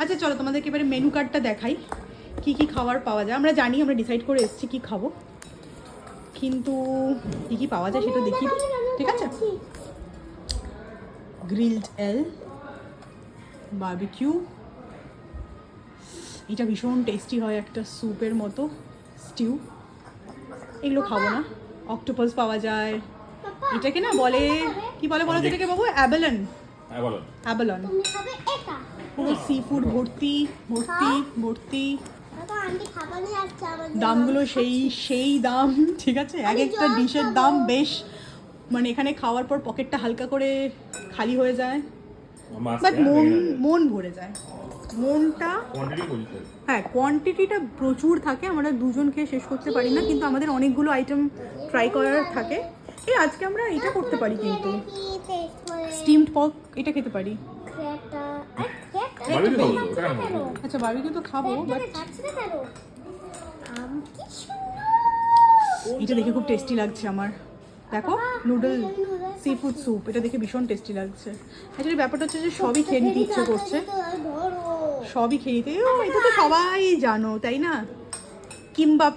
আচ্ছা চলো তোমাদেরকে এবারে মেনু কার্ডটা দেখাই, কি কি খাবার পাওয়া যায়। আমরা জানি, আমরা ডিসাইড করে এসেছি কি খাবো, কিন্তু কি কি পাওয়া যায় সেটা দেখি, ঠিক আছে? গ্রিলড এল, বারবিকিউ, এটা ভীষণ টেস্টি হয়, একটা স্যুপের মতো স্টিউ, এগুলো খাবো না। অক্টোপাস পাওয়া যায়, এটাকে না বলে কি বলে বলো তো এটাকে বাবু? অ্যাবেলন, অ্যাবেলন। পুরো সি ফুড ভর্তি ভর্তি ভর্তি, দামগুলো সেই দাম, ঠিক আছে? এক একটা ডিশের দাম বেশ, মানে এখানে খাওয়ার পর পকেটটা হালকা করে খালি হয়ে যায়, বাট মন ভরে যায়। মনটা, হ্যাঁ কোয়ান্টিটিটা প্রচুর থাকে, আমরা দুজন খেয়ে শেষ করতে পারি না, কিন্তু আমাদের অনেকগুলো আইটেম ট্রাই করার থাকে। এই আজকে আমরা এটা করতে পারি, কিন্তু স্টিমড পক এটা খেতে পারি। আচ্ছা বারবিকিউ তো খাবো, বাট এটা দেখে খুব টেস্টি লাগছে আমার। দেখো নুডল সি ফুড স্যুপ, এটা দেখে ভীষণ টেস্টি লাগছে। অ্যাকচুয়ালি ব্যাপারটা হচ্ছে যে সবই খেয়ে নিতে ইচ্ছে করছে, সবই খেয়ে নিতে। এটা তো সবাই জানো তাই না? কিমবাপ,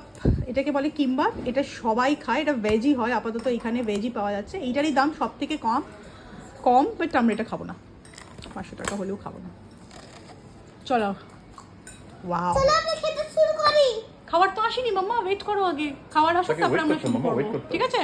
এটাকে বলে কিমবাপ, এটা সবাই খায়, এটা ভেজই হয়, আপাতত এখানে ভেজই পাওয়া যাচ্ছে। এইটারই দাম সব থেকে কম, বাট আমরা এটা খাবো না, 500 টাকা হলেও খাবো না। চলো, ওয়াও, খাবার তো আসেনি মাম্মা, ওয়েট করো আগে, খাবার আসুক তারপরে আমরা শুরু করবো, ঠিক আছে?